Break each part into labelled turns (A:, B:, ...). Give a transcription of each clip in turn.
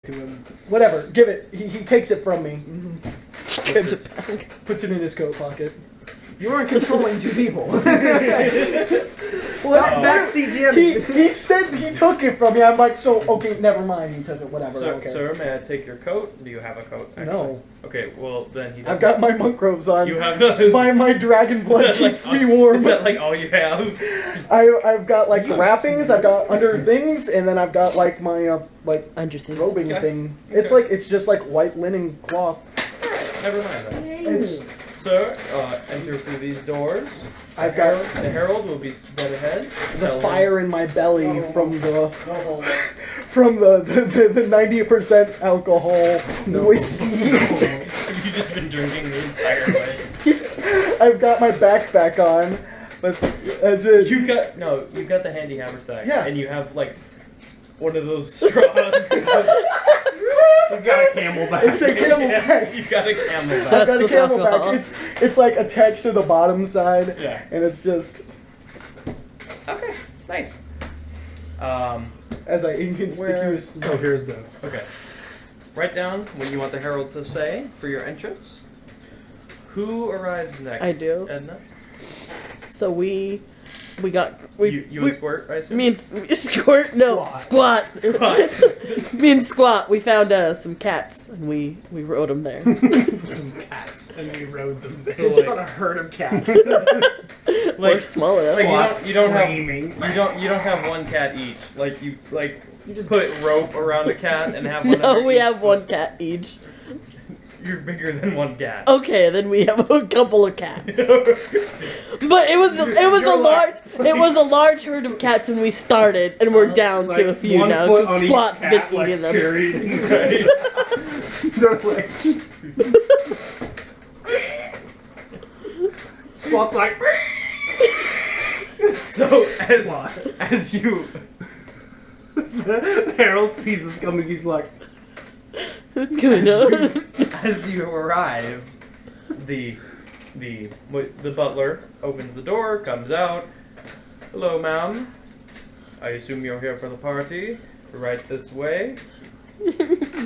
A: to him. Whatever, give it. He takes it from me.
B: Gives it back.
A: Puts it in his coat pocket.
C: You weren't controlling two people.
A: Stop
C: backseat Jim.
A: He said he took it from me. I'm like, so okay, never mind. He took it. Whatever. Okay.
D: Sir, may I take your coat? Do you have a coat? Actually?
A: No.
D: Okay, well then he.
A: I've got my monk robes on.
D: You have no.
A: My dragon blood keeps me warm.
D: Is that like all you have?
A: I've got like wrappings. I've got under things, and then I've got like my like
B: Under things.
A: robing
D: Okay.
A: thing.
D: Okay.
A: It's just like white linen cloth.
D: Never mind that.
A: It's
D: Sir, enter through these doors.
A: I've got
D: The herald will be spread ahead.
A: the fire in my belly from the 90% alcohol whiskey.
D: You've just been drinking the entire way.
A: I've got my backpack on, but that's it.
D: You've got the handy haversack.
A: Yeah.
D: And you have like one of those straws.
C: He's got a camelback.
A: It's a camelback.
D: You got a camelback.
A: I've got a
B: with alcohol.
A: camelback. It's like attached to the bottom side.
D: Yeah.
A: And it's just
D: Okay. Nice.
A: as I inconspicuously.
C: Oh, here's the.
D: Okay. Write down what you want the herald to say for your entrance. Who arrives next?
B: I do.
D: Edna?
B: So we
D: You and Squirt, I assume?
B: me and Squirt, no, Squat.
D: Squat.
B: Me and Squat, we found some cats and we rode them there.
C: Some cats, and we rode them.
D: So,
C: Just
D: like-
C: on a herd of cats.
B: We're small enough.
D: Like you don't
C: screaming.
D: have one cat each. Like you just put rope around a cat and have one.
B: No,
D: under
B: we
D: each
B: have
D: foot.
B: one cat each.
D: You're bigger than one cat.
B: Okay, then we have a couple of cats. But it was a large herd of cats when we started, and we're down to a few
C: 1
B: now
C: foot
B: because
C: on each
B: Squat's been
C: cat,
B: eating them.
C: carried.
D: Right?
C: They're like. Squat's like.
D: So
C: Squat.
D: as you
C: Harold sees this coming. He's like.
B: What's going on?
D: as you arrive, the butler opens the door, comes out. Hello, ma'am. I assume you're here for the party. Right this way.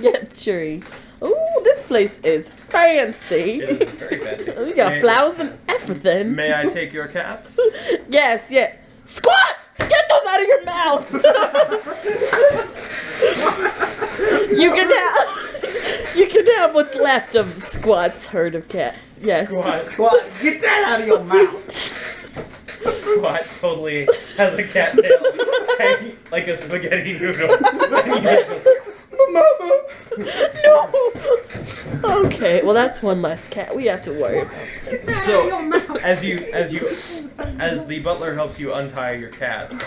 B: Yeah, sure. Oh, this place is fancy.
D: It is very fancy.
B: You got flowers and everything.
D: May I take your cats?
B: Yes, yeah. Squat! Get those out of your mouth! You can have what's left of Squat's herd of cats. Yes.
C: Squat, get that out of your mouth.
D: Squat totally has a cat tail hanging like a spaghetti noodle.
B: Mama! No! Okay, well that's one less cat we have to worry about.
D: So as the butler helps you untie your cats,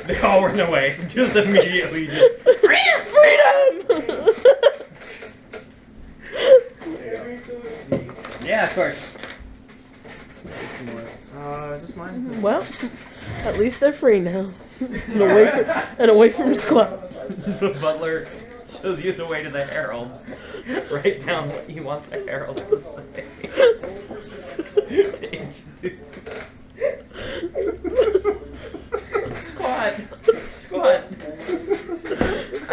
D: they all run away. Just immediately
B: Freedom!
D: Yeah, of course.
C: Is this mine?
B: Well, at least they're free now. and away from Squat.
D: The butler shows you the way to the herald. Write down what you want the herald to say. To introduce Squat.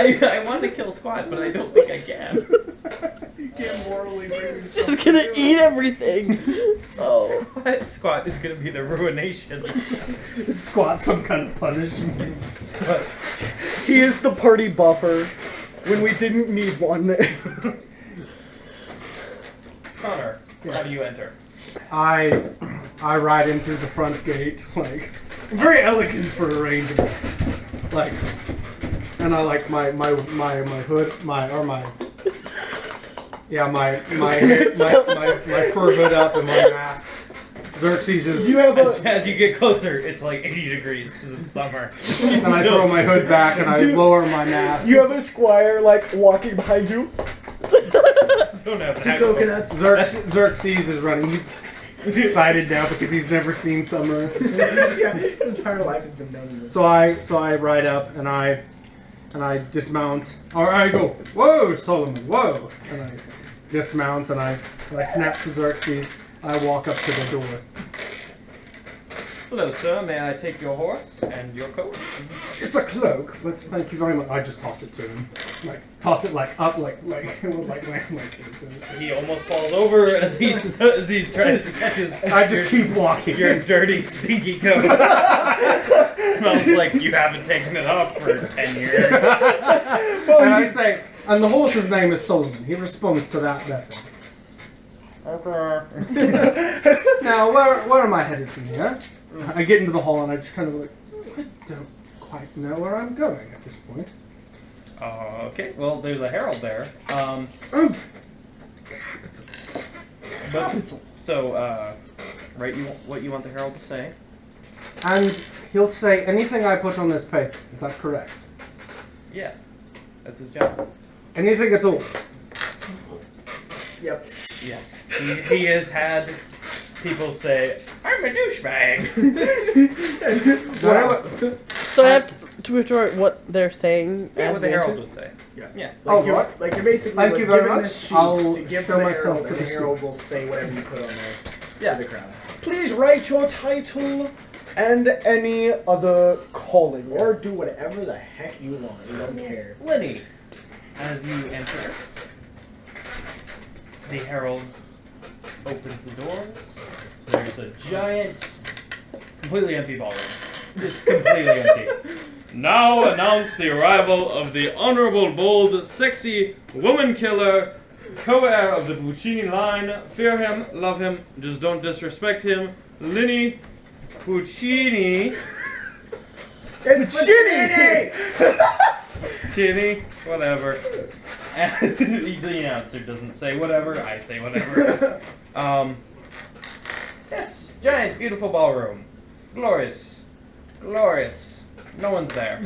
D: I want to kill Squat, but I don't think I can.
C: You can't morally bring
B: He's just gonna eat everything. Oh.
D: Squat is gonna be the ruination.
C: Squat some kind of punishment.
A: He is the party buffer when we didn't need one.
D: Connor, how do you enter?
C: I ride in through the front gate, like very elegant for a ranger. Like, and I like my hood, my fur hood up and my mask. Xerxes is.
A: You have
D: As you get closer, it's like 80 degrees because it's summer.
C: And I throw my hood back and I lower my mask.
A: you have a squire like walking behind you.
D: Don't have
C: Two coconuts. Xerxes is running. He's excited now because he's never seen summer.
E: Yeah, his entire life has been done in this.
C: So I ride up and I dismount. Or I go, whoa, Solomon, whoa, and I dismount and I snap to Xerxes. I walk up to the door.
D: Hello, sir. May I take your horse and your coat?
C: It's a cloak, but thank you very much. I just toss it to him. Like, toss it like up, like it would like land like this.
D: He almost falls over as he tries to catch his.
C: I just keep walking.
D: Your dirty, stinky coat. Smells like you haven't taken it off for 10 years.
C: And I say, and the horse's name is Solomon. He responds to that better. Now, where am I headed from here? I get into the hall and I just kind of like, I don't quite know where I'm going at this point.
D: Okay, well, there's a herald there. So, write what you want the herald to say.
C: And he'll say anything I put on this paper. Is that correct?
D: Yeah, that's his job.
C: Anything at all?
E: Yep.
D: Yes, he has had people say, "I'm a douchebag."
B: So I have to retort what they're saying
D: Yeah,
B: as
D: what the
B: we
D: herald
B: enter?
D: would say.
E: Yeah.
D: Yeah.
E: Like you're basically
C: Thank
E: was
C: you very
E: given
C: much.
E: this sheet
C: I'll
E: to give to
C: show
E: the
C: myself
E: herald,
C: to
E: and
C: the
E: the herald will say whatever you put on there to the crowd.
A: Please write your title and any other calling.
E: Or do whatever the heck you want. We don't care.
D: Lini, as you enter, the herald opens the doors. There's a giant, completely empty ballroom. Just completely empty. Now announce the arrival of the honorable, bold, sexy woman killer, co-heir of the Puccini line. Fear him, love him, just don't disrespect him. Lini Puccini.
E: It's Ginny!
D: Chitty, whatever. And the announcer doesn't say whatever, I say whatever. Yes, giant, beautiful ballroom. Glorious. Glorious. No one's there.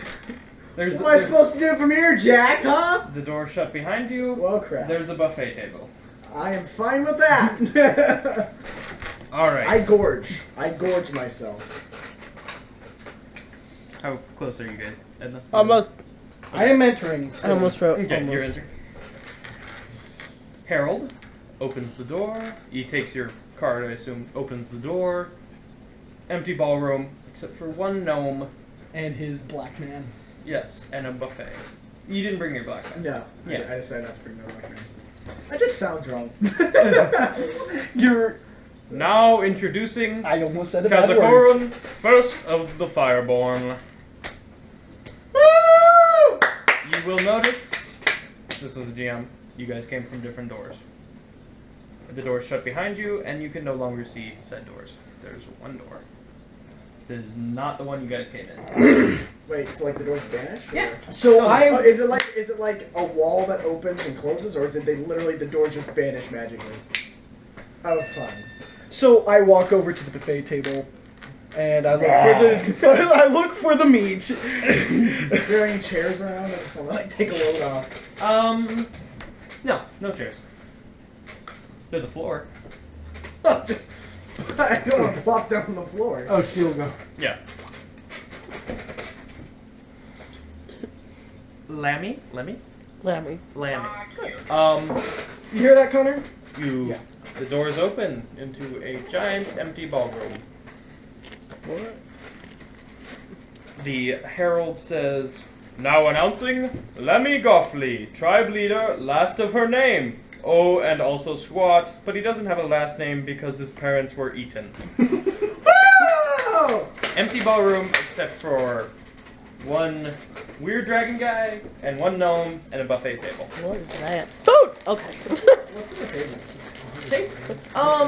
E: What am I supposed to do from here, Jack, huh?
D: The door shut behind you.
E: Well, crap.
D: There's a buffet table.
E: I am fine with that.
D: Alright.
E: I gorge myself.
D: How close are you guys, Edna?
B: Almost.
A: I am entering.
B: I almost wrote.
D: Okay, you're
B: almost.
D: entering. Harold opens the door. He takes your card, I assume, opens the door. Empty ballroom, except for one gnome.
A: And his black man.
D: Yes, and a buffet. You didn't bring your black man.
E: No.
D: Yeah.
E: I decided not to bring my black man. That just sounds wrong.
A: You're.
D: Now introducing
A: I almost said a bad word.
D: Kaz'akuren, first of the Fireborn. You will notice, this is the GM, you guys came from different doors. The doors shut behind you, and you can no longer see said doors. There's one door. That is not the one you guys came in.
E: Wait, so like the doors vanish? Or?
D: Yeah.
A: So
E: Oh,
A: I.
E: is it like a wall that opens and closes, or is it the doors just vanish magically? Oh, fine.
A: So I walk over to the buffet table, and I look for the. I look for the meat.
E: Is there any chairs around? I just want to like take a load off.
D: No chairs. There's a floor.
E: Oh, just I don't want to plop down on the floor.
C: Oh, she'll go.
D: Yeah. Lamy?
B: Lamy.
D: Lamy.
A: You hear that, Connor?
D: Yeah. The door is open into a giant empty ballroom.
B: What?
D: The herald says, "Now announcing Lamy Gaughly, tribe leader, last of her name. Oh, and also squat, but he doesn't have a last name because his parents were eaten."
E: Oh!
D: Empty ballroom except for one weird dragon guy and one gnome and a buffet table.
B: What is that? Food. Okay.
E: What's on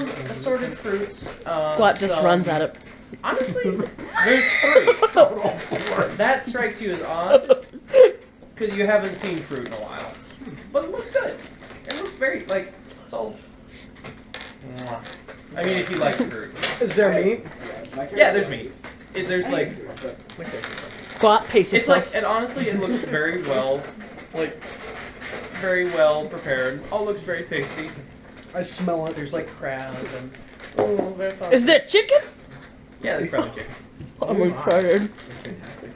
E: the table?
D: Assorted fruits.
B: Squat just
D: some-
B: runs at it.
D: Honestly, there's three. That strikes you as odd because you haven't seen fruit in a while, but it looks good. It looks very it's all. Mwah. I mean, if you like fruit.
A: Is there meat?
D: Yeah, there's meat. There's
B: Squat. Pace
D: it's
B: yourself.
D: and honestly, it looks very well prepared. All looks very tasty.
A: I smell it.
D: There's crabs and very fun.
B: Is there chicken?
D: Yeah, there's probably chicken.
B: I'm excited.
E: That's fantastic.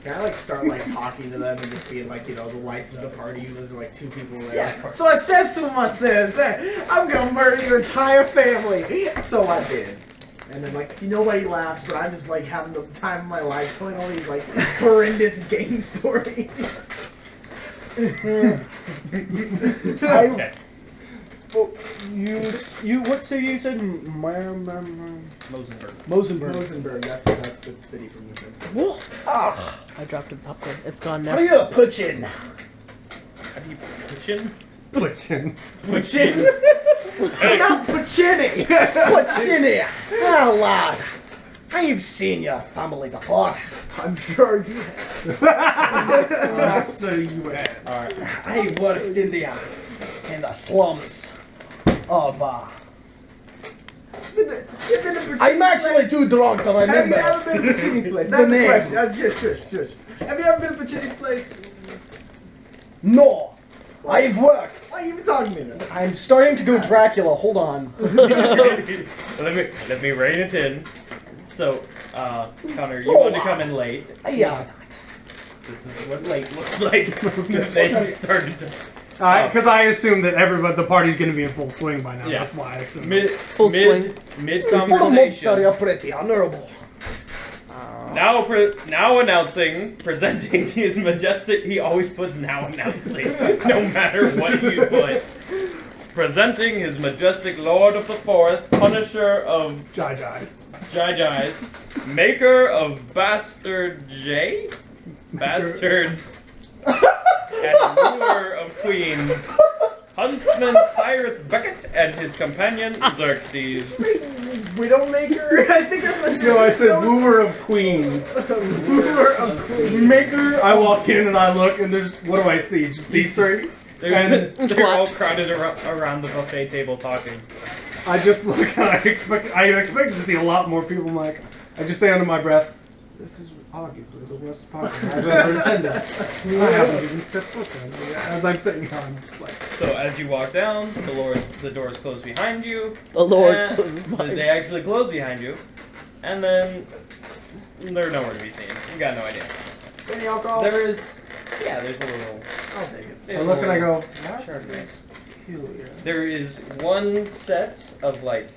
E: Can I start talking to them and just being the life of the party? There's two people there.
D: Yeah.
E: So I says to him, I says, "Hey, I'm gonna murder your entire family." So I did. And then like nobody laughs, but I'm just like having the time of my life, telling all these like horrendous gang stories.
D: Okay.
A: Well, you what city you said?
D: Mosenberg.
A: Mosenberg.
E: Rosenberg, that's the city from the film.
B: Whoa. I dropped a popcorn. It's gone
A: How
B: now.
A: do you put in?
D: How do you Puccini?
C: Puccini.
D: Puccini.
E: Not Puccini!
A: What's in here? Oh, lad. I've seen your family before.
E: I'm sure you have.
C: So you have.
D: Alright.
A: I worked in the slums of
E: You've been to Puccini's
A: I'm actually
E: place?
A: too drunk to
E: Have you
A: remember.
E: ever been to Puccini's place?
A: The
E: That's the
A: name.
E: question. Shush. Have you ever been to Puccini's place?
A: No, I've worked.
E: Why are you even talking to me then?
A: I'm starting to go Dracula. Hold on.
D: let me rein it in. So, Connor, you want to come in late.
A: Yeah.
D: This is what late looks like. They started to
C: Because I assume that everybody, the party's going to be in full swing by now.
D: Yeah.
C: That's why I assumed.
D: mid
B: swing.
D: mid
A: For the mobster,
D: conversation.
A: you're pretty honorable.
D: Now announcing, presenting his majestic. He always puts now announcing, no matter what you put. Presenting his majestic lord of the forest, punisher of
C: Jai Jais.
D: Jais, maker of bastard J, bastards, and ruler of queens, huntsman Cyrus Beckett and his companion Xerxes.
E: Widowmaker? I think that's what
C: No, I said wooer of queens.
E: Wooer of Queens.
C: Maker. I walk in and I look and there's, what do I see? Just these three?
D: They're all crowded around the buffet table talking.
C: I just look and I expected to see a lot more people. I'm like, I just say under my breath, this is arguably the worst party I've ever attended. I haven't even stepped foot there. As I'm sitting here, I'm just like,
D: So as you walk down, the doors close behind you.
B: The Lord
D: and
B: closes behind
D: They actually close behind you, and then they're nowhere to be seen. You got no idea.
E: Any alcohol?
D: There is, yeah, there's a little.
E: I'll take it.
C: I look and I go,
D: Sure.
C: that's peculiar.
D: There is one set of like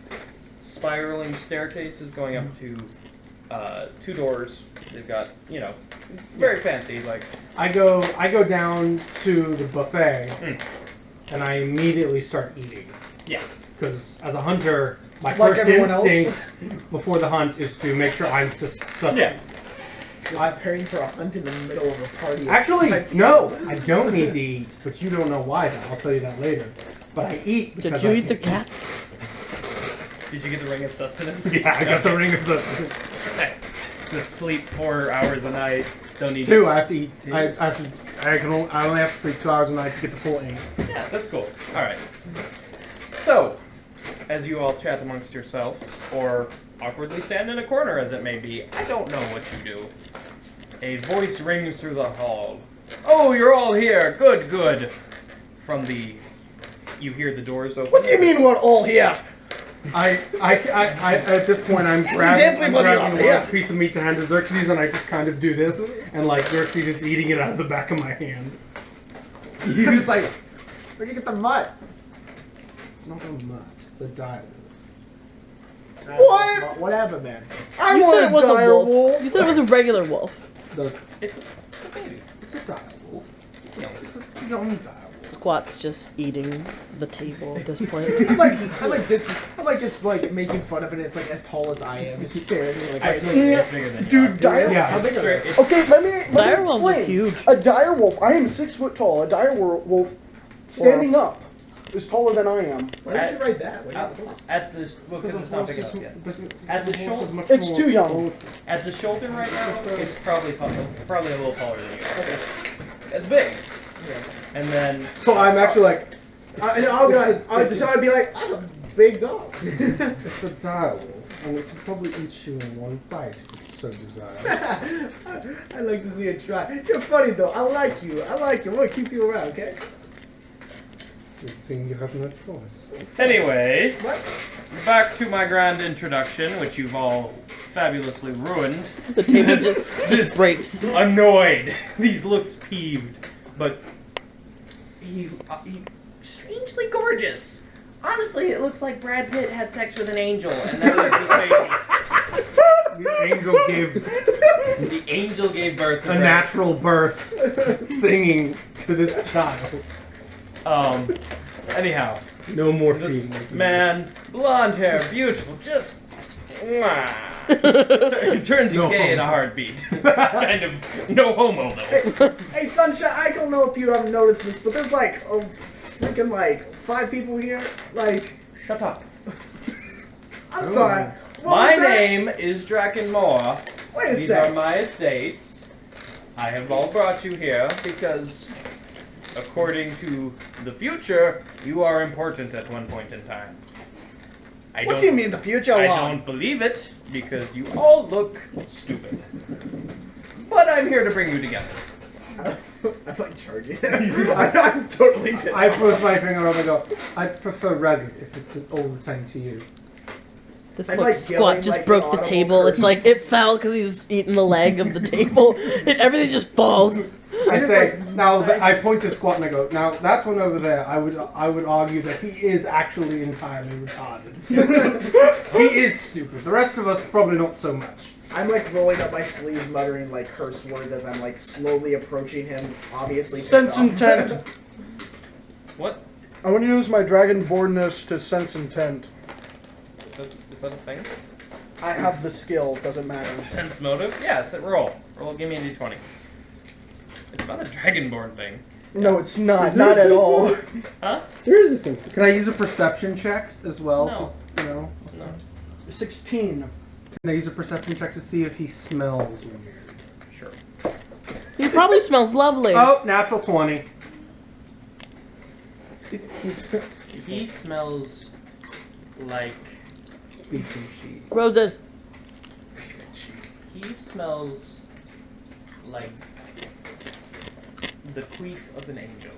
D: spiraling staircases going up to two doors. They've got, very fancy. Like
C: I go down to the buffet
D: Mm.
C: and I immediately start eating.
D: yeah,
C: Because as a hunter, my
E: Like
C: first
E: everyone else?
C: instinct before the hunt is to make sure I'm successful.
D: yeah.
E: You're preparing for a hunt in the middle of a party.
C: Actually, no, I don't need to eat, but you don't know why. Though. I'll tell you that later. But I eat because
B: Did you
C: I
B: eat the
C: can
B: cats?
D: Did you get the ring of sustenance?
C: Yeah, I got the ring of the
D: Just sleep 4 hours a night. Don't need
C: 2. I have to eat.
D: Two?
C: I only have to sleep 2 hours a night to get the full 8.
D: Yeah, that's cool. All right. So, as you all chat amongst yourselves, or awkwardly stand in a corner, as it may be, I don't know what you do. A voice rings through the hall. Oh, you're all here. Good, good. You hear the doors open.
A: What do you mean we're all here?
C: I at this point I'm
A: This is
C: grabbing
A: everybody
C: a
A: out
C: large
A: there.
C: piece of meat to hand to Xerxes, and I just kind of do this, and like Xerxes is eating it out of the back of my hand.
E: You just like, where'd you get the mutt?
C: It's not a mutt. It's a diet.
A: What?
E: Whatever, man.
A: I
B: You
A: want
B: said it was a
A: dire
B: wolf. You said it was a regular wolf.
D: It's a baby.
C: It's a dire wolf.
D: It's young.
C: It's a young dire wolf.
B: Squat's just eating the table at this point.
E: I'm like just like making fun of it. It's like as tall as I am. It's staring at me like right
D: Actually,
E: now.
D: it's bigger than you
A: Dude,
D: are.
A: dire.
C: Yeah.
E: How big are they?
D: It's-
A: Okay, let me
B: Dire wolves are
A: explain.
B: huge.
A: A dire wolf. I am 6 foot tall. A dire wolf standing up is taller than I am.
E: Why don't you write that?
D: At the because it's not big enough yet. At the shoulder,
A: It's too young.
D: at the shoulder right now, it's probably a little taller than you are. Okay. It's big. And then
C: So I'm actually like,
E: I'd be like, that's a big dog.
C: it's a dire wolf, and it can probably eat you in one bite if you so desire.
E: I like to see it try. You're funny though. I like you. I want to keep you around, okay?
C: It seems you have no choice.
D: anyway,
E: What?
D: back to my grand introduction, which you've all fabulously ruined.
B: The table just breaks.
D: Annoyed. He looks peeved, but he strangely gorgeous. Honestly, it looks like Brad Pitt had sex with an angel, and that was his baby. The angel gave birth to
C: a
D: Brad.
C: natural birth, singing to this child.
D: Anyhow,
C: No more
D: this
C: feelings.
D: man, blonde hair, beautiful, just. Mwah. Turns you
C: No
D: gay in a
C: homo.
D: heartbeat. Kind of no homo though.
E: Hey, Sunshine, I don't know if you haven't noticed this, but there's like freaking like 5 people here. Like,
D: Shut up.
E: I'm sorry. What
D: My
E: was that?
D: name is Drakken Moore.
E: Wait a
D: These
E: sec.
D: are my estates. I have all brought you here because, according to the future, you are important at one point in time.
A: What do you mean the future?
D: I
A: Lon?
D: don't believe it because you all look stupid. But I'm here to bring you together.
E: I'm like charging. I'm totally pissed.
C: I put my finger up and go, I prefer rugged if it's all the same to you.
B: This
E: I'm,
B: book
E: like,
B: squat
E: yelling,
B: just
E: like,
B: broke
E: an
B: the
E: audible
B: table.
E: curse.
B: It's like it fell because he was eating the leg of the table. Everything just falls.
C: I
E: just
C: say,
E: like-
C: now I point to Squat and I go, now that's one over there. I would argue that he is actually entirely retarded. He is stupid. The rest of us probably not so much.
E: I'm like rolling up my sleeves, muttering like curse words as I'm like slowly approaching him. Obviously,
A: Sense
E: picked off.
A: intent.
D: What?
A: I want to use my dragonbornness to sense intent.
D: Is that a thing?
A: I have the skill. Doesn't matter.
D: Sense motive? Yes, roll. Roll, give me a d20. It's not a dragonborn thing.
A: No, it's not.
C: Is there
A: Not
C: a
A: at
C: sequel?
A: all.
D: Huh?
C: There is this thing. Can I use a perception check as well?
D: No.
C: To, you know,
D: No.
A: 16.
C: can I use a perception check to see if he smells weird?
D: Sure.
B: He probably smells lovely.
C: Oh, natural 20.
D: He smells like
C: Beef and cheese.
B: Roses.
D: he smells like the queef of an angel.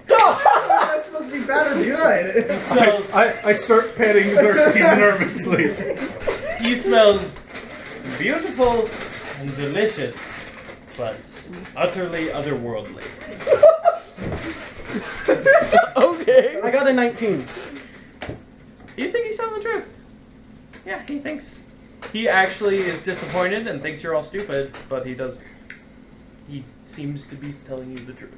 E: That's supposed to be bad or good.
D: He smells.
C: I start petting Xerxes nervously.
D: He smells beautiful and delicious, but utterly otherworldly.
B: Okay.
A: I got a 19.
D: You think he's telling the truth? Yeah, he thinks. He actually is disappointed and thinks you're all stupid, but he does. He seems to be telling you the truth.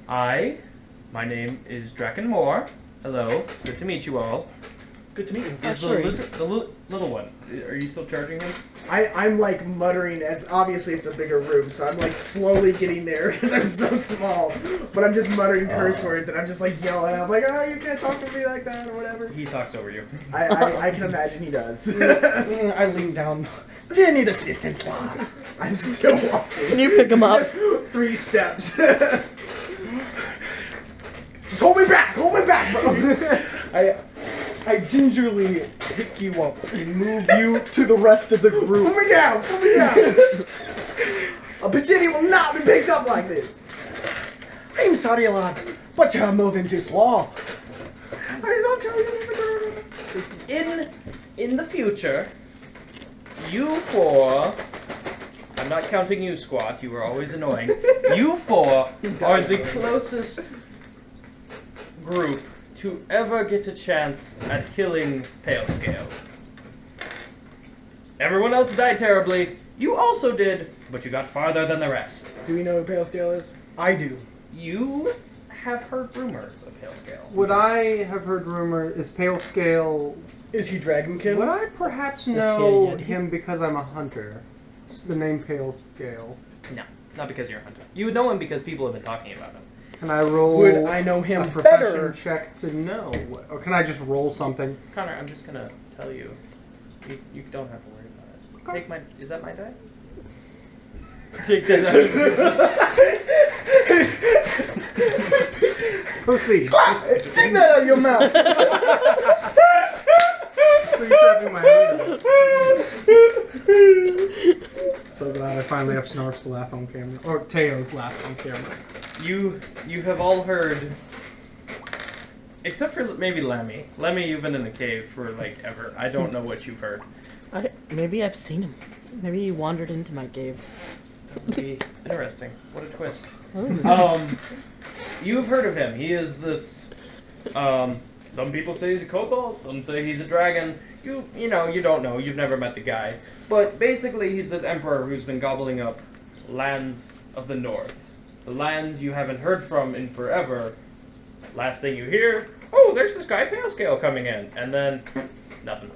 D: My name is Drakken Moore. Hello, good to meet you all.
A: Good to meet you.
D: Is the,
B: Sorry.
D: lizard, the little one? Are you still charging him?
E: I'm like muttering, as obviously it's a bigger room, so I'm like slowly getting there because I'm so small. But I'm just muttering curse words and I'm just like yelling. I'm like, oh, you can't talk to me like that or whatever.
D: He talks over you.
E: I can imagine he does.
A: I lean down. Do you need assistance, Lon?
E: I'm still walking.
B: Can you pick him up?
E: Just 3 steps. Just hold me back, bro.
A: I gingerly pick you up and move you to the rest of the group.
E: Put me down. A Puccini will not be picked up like this.
A: I'm sorry, lad, but you're moving too slow.
E: I don't tell you.
D: In the future, you four. I'm not counting you, Squat. You were always annoying. You four are the closest group to ever get a chance at killing Pale Scale. Everyone else died terribly. You also did, but you got farther than the rest.
E: Do we know who Pale Scale is?
A: I do.
D: You have heard rumors of Pale Scale.
C: Would I have heard rumor, is Pale Scale...
A: Is he Dragonkin?
C: Would I perhaps
B: he a
C: know
B: Yeti?
C: him because I'm a hunter? It's the name Pale Scale.
D: No, not because you're a hunter. You would know him because people have been talking about him.
C: Can I roll
A: Would I know
C: a
A: him
C: profession
A: better?
C: check to know? Or can I just roll something?
D: Connor, I'm just gonna tell you. You don't have to worry about it. Take my. Is that my die? Take that.
C: Proceed.
A: Take that out of your mouth!
C: So you're tapping my hand. So glad I finally have Snarf's laugh on camera. Or Teo's laugh on camera.
D: You have all heard, except for maybe Lamy. Lamy, you've been in the cave for like ever. I don't know what you've heard.
B: Maybe I've seen him. Maybe he wandered into my cave.
D: Be interesting. What a twist.
B: Oh.
D: You've heard of him. He is this. Some people say he's a kobold. Some say he's a dragon. You know, you don't know. You've never met the guy. But basically, he's this emperor who's been gobbling up lands of the north. The lands you haven't heard from in forever. Last thing you hear, oh, there's this guy Pale Scale coming in, and then nothing.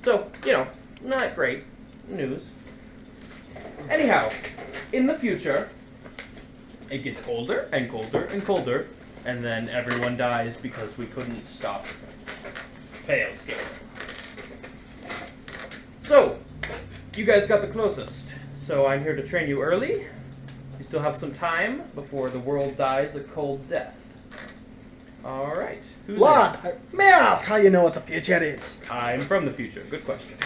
D: So, you know, not great news. Anyhow, in the future, it gets colder and colder and colder, and then everyone dies because we couldn't stop Pale Scale. So, you guys got the closest, so I'm here to train you early. You still have some time before the world dies a cold death. Alright, who's
A: Lord, may I ask how you know what the future is?
D: I'm from the future. Good question.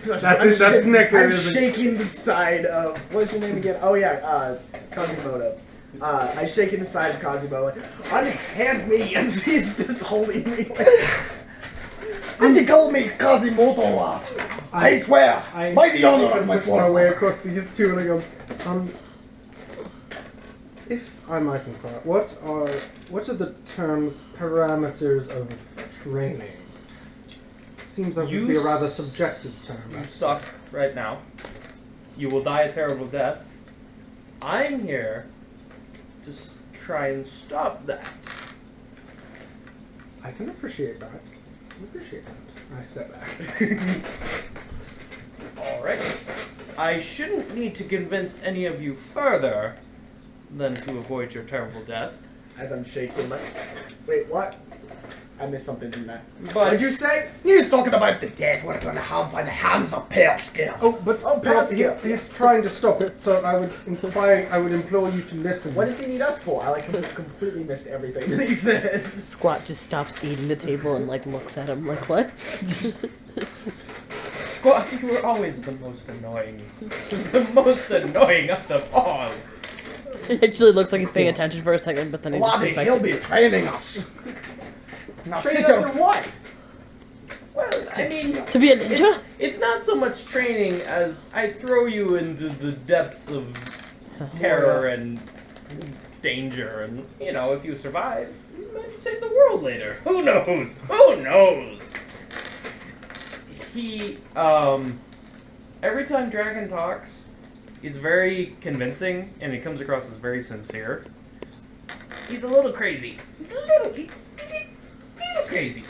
C: That's Nick.
E: I'm shaking the side of what's your name again? Oh yeah, Quasimodo. I'm shaking the side of Quasimodo. Like, unhand me, and she's just holding me.
A: Did you call me Quasimodo? I swear, by the honor of my
C: push my way
A: forefather.
C: across these two, and I go, if I might inquire, what are the terms, parameters of training? Seems that would be a rather subjective term.
D: You suck right now. You will die a terrible death. I'm here to try and stop that.
C: I can appreciate that. I step back.
D: Alright. I shouldn't need to convince any of you further than to avoid your terrible death.
E: As I'm shaking, like, wait, what? I missed something in that.
D: But
E: What did you say?
A: He's talking about the death we're gonna have by the hands of Pale Scale.
C: He's trying to stop it, so I would implore you to listen.
E: What does he need us for? I like completely missed everything that he said.
B: Squat just stops eating the table and like looks at him like, what?
D: Squat, you were always the most annoying. The most annoying of them all.
B: He actually looks like he's paying attention for a second, but then he just
A: Lottie,
B: goes back
A: he'll
B: to...
A: be training us. Now
E: Train
A: sit
E: us
A: down.
E: in what?
D: Well, I mean,
B: To be a ninja?
D: it's not so much training as I throw you into the depths of terror and danger, and you know, if you survive, you might save the world later. Who knows? Who knows? He, every time Dragon talks, he's very convincing, and he comes across as very sincere. He's a little crazy. He's a little crazy.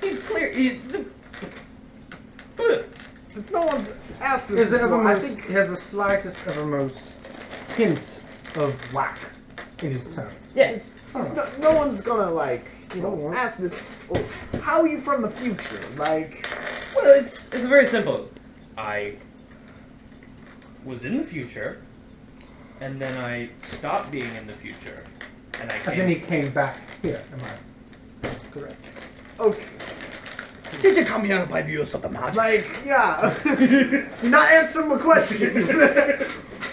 D: He's clear.
E: Since no one's asked this
C: Is
E: before, I think
C: he has the slightest evermost hint of whack in his tone.
D: Yes.
E: since no one's gonna like, you know,
C: Oh.
E: ask this. Oh, how are you from the future? Like,
D: Well, it's very simple. I was in the future, and then I stopped being in the future, and I
C: And then he
D: came.
C: came back here. Am I correct?
E: okay,
A: Did you come here by the use of the magic?
E: like, yeah. You're not answering my question.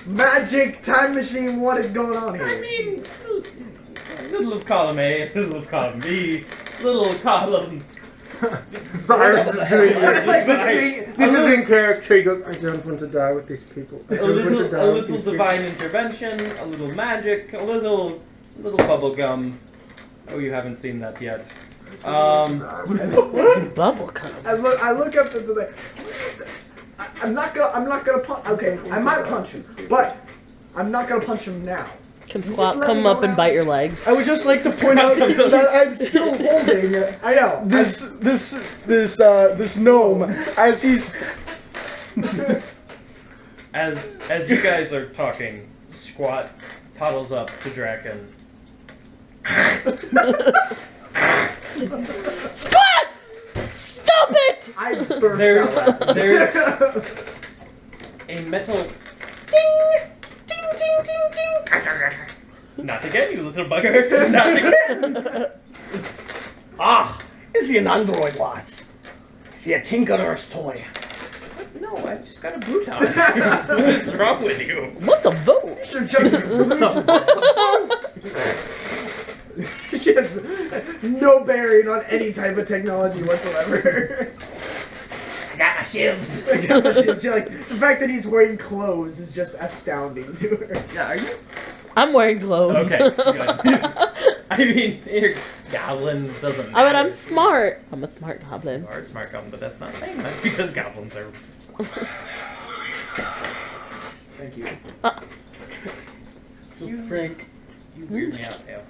E: Magic, time machine, what is going on
D: I
E: here?
D: mean, little of column A, little of column B, little column.
C: Cyrus is doing
E: Like,
C: this is in character. He goes, I don't want to die with these people. I
D: A
C: don't want to
D: little,
C: die
D: a
C: with
D: little
C: these
D: divine intervention, a little magic, a little bubble gum. Oh, you haven't seen that yet.
B: What's bubblegum?
E: I look up at the. I'm not gonna punch. Okay, I might punch him, but I'm not gonna punch him now.
B: Can
E: just
B: Squat
E: let
B: come
E: me
B: up
E: go
B: and
E: now?
B: bite your leg?
A: I would just like to point out that I'm still holding
E: I know.
A: this gnome as he's.
D: As you guys are talking, Squat toddles up to Drakken.
B: Squat! Stop it!
E: I burst out laughing.
D: There's a metal ding, ding, ding, ding, ding. Not again, you little bugger. Not again.
A: Ah, is he an android, lads? Is he a tinkerer's toy?
D: No, I just got a boot on. What is wrong with you?
B: What's a boat?
E: Sure, she has no bearing on any type of technology whatsoever.
A: I got a
D: shivs.
E: She's like, the fact that he's wearing clothes is just astounding to her.
D: Yeah, are you?
B: I'm wearing clothes.
D: Okay, good. I mean, your goblin doesn't matter.
B: I mean, I'm smart. I'm a smart goblin.
D: You are a smart goblin, but that's not saying much because goblins are.
E: Thank you.
A: Frank.
D: You weird me out, yeah.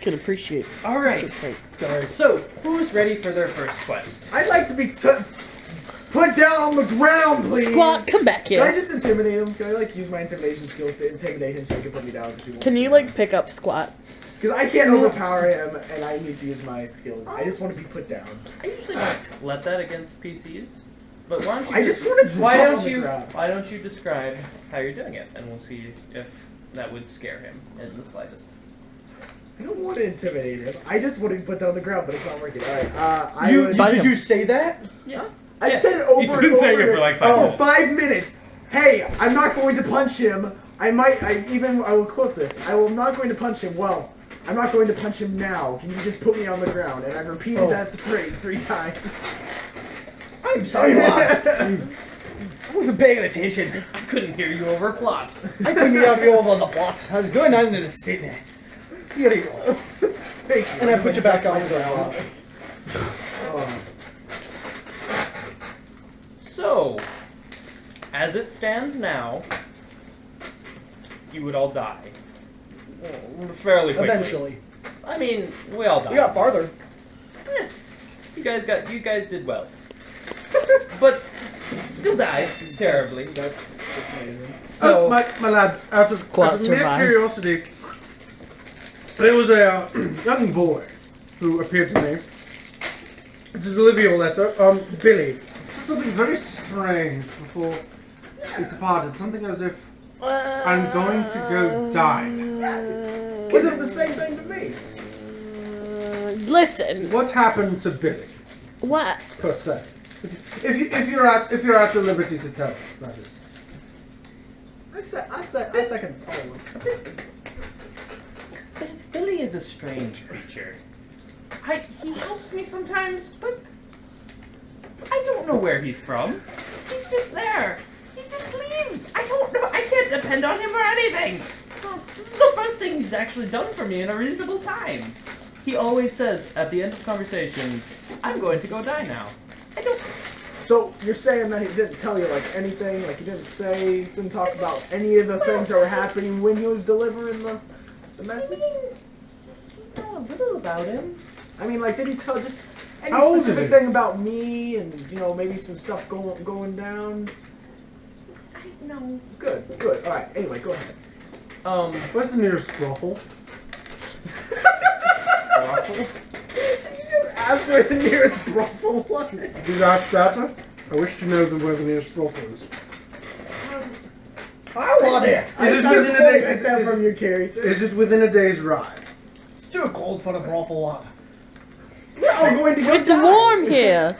B: Can appreciate.
D: All right.
A: Sorry.
D: So, who's ready for their first quest?
E: I'd like to be put down on the ground, please.
B: Squat, come back
E: Can I
B: here.
E: just intimidate him? Can I like use my intimidation skills to intimidate him so he can put me down?
B: Can you like pick up squat?
E: Because I can't overpower him, and I need to use my skills. I just want to be put down.
D: I usually don't let that against PCs, but why don't you?
E: I just want to
D: Why
E: drop
D: don't
E: on the
D: you?
E: ground.
D: Why don't you describe how you're doing it, and we'll see if that would scare him in the slightest.
E: I don't want to intimidate him. I just want to be put down on the ground, but it's not working. All right.
A: Did you say that?
D: Yeah.
E: I've said it over
D: He's
E: and
D: been
E: over.
D: saying it for like 5 minutes.
E: 5 minutes. Hey, I'm not going to punch him. I will quote this. I'm not going to punch him. Well, I'm not going to punch him now. Can you just put me on the ground? And I've repeated that phrase 3 times.
A: I'm sorry, I wasn't paying attention.
D: I couldn't hear you over plot.
A: I couldn't have you over the plot. I was going down to the city. Here you go.
E: Thank you.
A: And I put you back on the ground.
E: Oh.
D: So, as it stands now, you would all die. Fairly quickly.
A: Eventually.
D: I mean, we all died.
A: We got farther.
D: Eh, you guys did well. But still died terribly.
E: That's amazing.
D: So
C: my lad, out of
B: Squat
C: mere
B: survives.
C: curiosity, there was a young boy who appeared to me to deliver your letter. Billy, said something very strange before he departed. Something as if I'm going to go die.
E: He did the same thing to me.
B: Listen.
C: What happened to Billy,
B: What?
C: per se? If you're at the liberty to tell us, that is.
E: I second all of them.
D: Billy is a strange creature. He helps me sometimes, but I don't know where he's from. He's just there. He just leaves. I don't know. I can't depend on him for anything. This is the first thing he's actually done for me in a reasonable time. He always says at the end of conversations, "I'm going to go die now." I don't.
E: So you're saying that he didn't tell you like anything, like he didn't talk about any of the things that were happening when he was delivering the message?
D: I know a little about him.
E: I mean, like, did he tell just any
C: How old is
E: specific
C: he?
E: thing about me and maybe some stuff going down?
D: I know.
E: Good. All right. Anyway, go ahead.
C: Where's the nearest brothel?
E: Did you just ask where the nearest brothel was?
C: Did you ask that? I wish to know where the nearest brothel is.
A: I want it.
E: I
C: Is it
E: didn't
C: within a day-
E: expect that from your character.
C: Is it within a day's ride?
A: It's too cold for the brothel lot.
E: We're all going to go
B: It's
E: die.
B: warm here.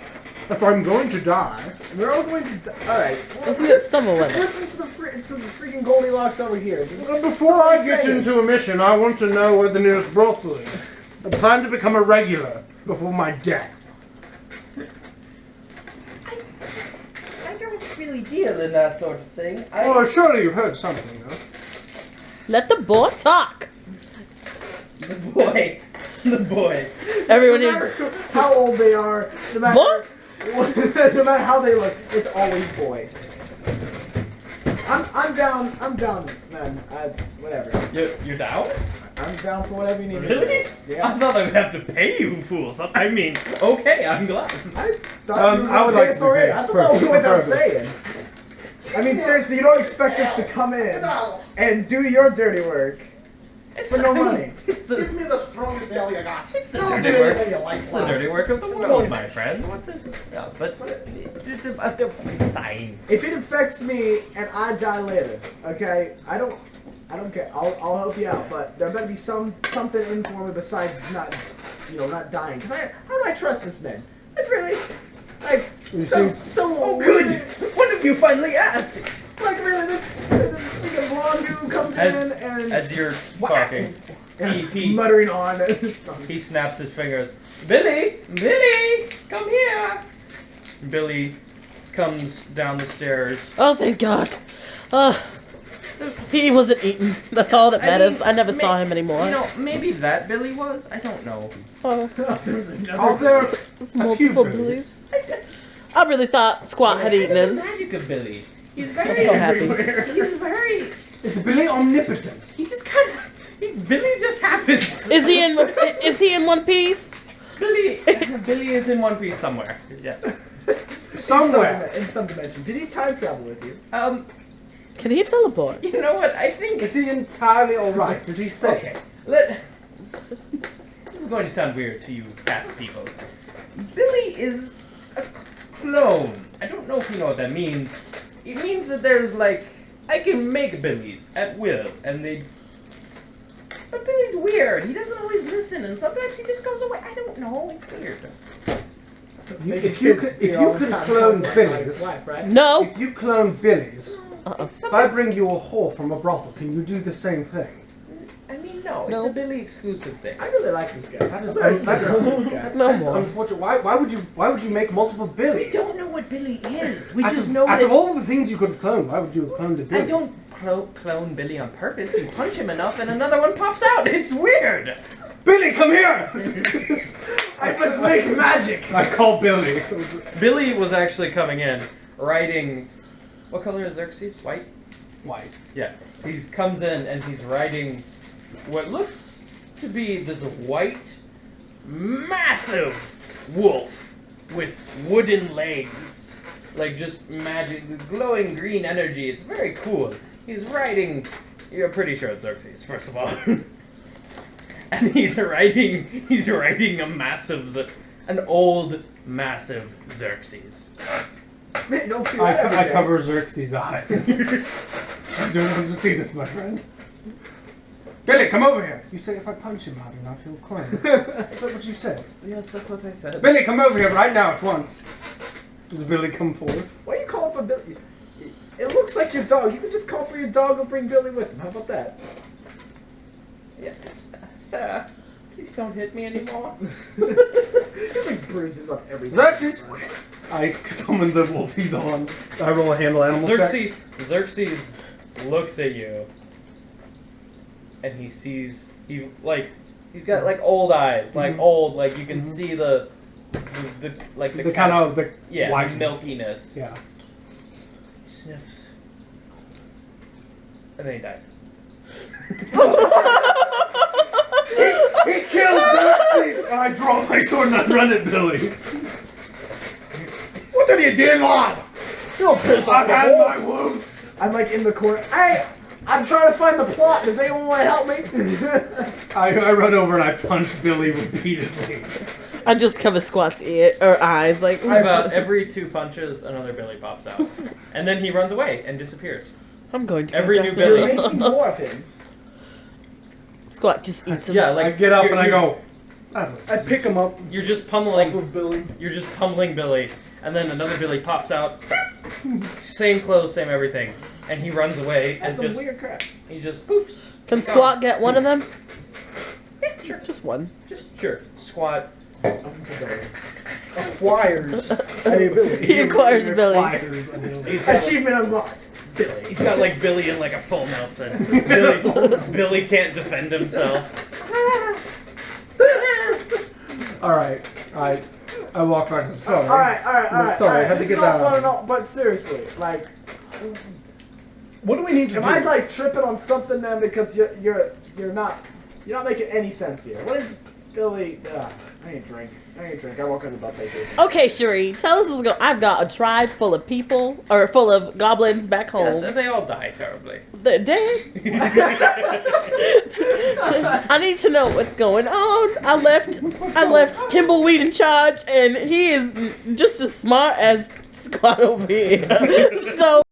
C: If I'm going to die,
E: We're all going to die. All right.
B: Isn't it summer
E: Just
B: weather?
E: listen to the freaking Goldilocks over here.
C: before I get into a mission, I want to know where the nearest brothel is. I plan to become a regular before my death.
F: I don't really deal in that sort of thing.
C: Oh, surely you've heard something, though.
B: Let the boy talk.
F: The boy. The boy.
B: Everyone
E: No
B: here's.
E: matter how old they are, no matter no matter how they look, it's always boy. I'm down, man. Whatever.
D: You're down?
E: I'm down for whatever you need. me to
D: Really?
E: do.
D: I
E: Yeah.
D: thought I would have to pay you fools. I mean, okay, I'm glad.
E: I thought you were
C: I would
E: gonna
C: like
E: pay us
C: to
E: already.
C: pay.
E: I thought that was without
C: Preferably.
E: saying. I mean, seriously, you don't expect us to come in and do your dirty work for no money.
D: It's the
A: me the strongest nail you got.
D: it's the
A: Don't
D: dirty
A: do
D: work.
A: anything you like.
D: It's the dirty work of the world, my friend. What's this? Yeah, but it's fine.
E: If it affects me and I die later, okay, I don't care. I'll help you out, but there better be something in for me besides not dying. Cause how do I trust this man? Like really, like
C: You
E: so
F: Oh, good. One of you finally asked.
E: Like really, this freaking blonde dude comes in and
D: As you're talking, he
E: muttering on and stuff.
D: he snaps his fingers. Billy, come here. Billy comes down the stairs.
B: Oh, thank God. He wasn't eaten. That's all that matters. I never saw him anymore.
D: You know, maybe that Billy was. I don't know.
B: Oh,
E: There's another.
C: Are there
B: there's multiple
C: Billies?
B: Billies. I really thought Squat had eaten
D: The
B: him.
D: magic of Billy. He's
B: I'm
D: very.
B: so happy.
D: He's very.
C: Is Billy omnipotent?
D: He just kind of. Billy just happens.
B: Is he in One Piece?
D: Billy is in One Piece somewhere. Yes.
C: Somewhere.
E: In some dimension. Did he time travel with you?
B: Can he teleport?
D: You know what? I think.
C: Is he entirely alright? Is he safe?
D: Okay. This is going to sound weird to you past people. Billy is a clone. I don't know if you know what that means. It means that there's like I can make Billies at will, and they. But Billy's weird. He doesn't always listen, and sometimes he just goes away. I don't know. It's weird.
C: If you could clone Billy's,
E: wife, right?
B: No.
C: if you clone Billy's,
B: Uh-uh.
C: if I bring you a whore from a brothel, can you do the same thing?
D: I mean, no.
B: No.
D: It's a Billy exclusive thing.
E: I really like this guy.
C: That is
E: I'm very stuck on this guy.
B: No
C: That's
B: more.
C: unfortunate. Why would you make multiple
D: We
C: Billies?
D: don't know what Billy is. We
C: Out
D: just
C: of,
D: know
C: out
D: that.
C: of all the things you could clone, why would you have cloned a Billy?
D: I don't clone Billy on purpose. You punch him enough, and another one pops out. It's weird.
C: Billy, come here!
E: I must make magic.
C: I call Billy.
D: Billy was actually coming in, riding. What color is Xerxes? White.
C: White.
D: Yeah. He comes in and he's riding what looks to be this white, massive wolf with wooden legs, like just magic, glowing green energy. It's very cool. He's riding. You're pretty sure it's Xerxes, first of all. And he's riding a massive, an old, massive Xerxes.
E: Man, you don't see that every
C: I
E: day.
C: cover Xerxes' eyes. I don't want to see this, my friend. Billy, come over here. You say if I punch him hard enough, he'll climb. Is that what you said?
D: Yes, that's what I said.
C: Billy, come over here right now at once. Does Billy come forth?
E: Why are you calling for Billy? It looks like your dog. You can just call for your dog and bring Billy with him. How about that?
D: Yes, sir. Please don't hit me anymore.
E: Just like bruises up everything.
C: Xerxes! I summon the wolf he's on. I roll a handle animal check.
D: Xerxes looks at you, and he sees he's got like old eyes, like old, like you can see the like
C: The kind of the
D: yeah
C: whiteness.
D: milkiness.
C: Yeah.
D: He sniffs, and then he dies.
C: He killed Xerxes! And I draw my sword and I run at Billy. What are you doing, lad?
E: You're pissed
C: I
E: off
C: had
E: the
C: my
E: wolf.
C: wolf.
E: I'm like in the corner. Hey, I'm trying to find the plot. Does anyone want to help me?
C: I run over and I punch Billy repeatedly.
B: I just cover Squat's ear or eyes, like.
D: About every 2 punches, another Billy pops out, and then he runs away and disappears.
B: I'm going to
D: Every
B: go
D: new
B: down
D: Billy.
E: You're
B: there.
E: making more of him.
B: Squat just eats him.
D: Yeah, like
C: I get up and I
D: you're-
C: go.
A: I pick him up
D: You're just
A: off
D: pummeling.
A: of Billy.
D: You're just pummeling Billy, and then another Billy pops out, same clothes, same everything, and he runs away and
E: That's some
D: just
E: weird crap.
D: he just poofs.
B: Can
D: Gone.
B: Squat get one of them?
D: Yeah, sure.
B: Just one.
D: Just sure. Squat.
E: Opens the door.
A: Acquires a ability.
B: He acquires Billy.
C: Fires a Billy.
D: He's got,
E: Achievement unlocked.
D: Billy. He's got like Billy in like a full Nelson. Billy can't defend himself.
C: Alright. I walk back. Sorry.
E: All right.
C: Sorry, I had to
E: This
C: get
E: is all
C: that
E: fun
C: out.
E: and all, but seriously, like,
A: What do we need to
E: am
A: do?
E: I like tripping on something then? Because you're not making any sense here. What is Billy? I ain't drink. I walk on the buffet too.
B: Okay, Cherie, tell us what's going on. I've got a tribe full of people, or full of goblins back home.
D: Yes, and they all die terribly.
B: They're dead. I need to know what's going on. I left Timbleweed in charge, and he is just as smart as Scott over here. So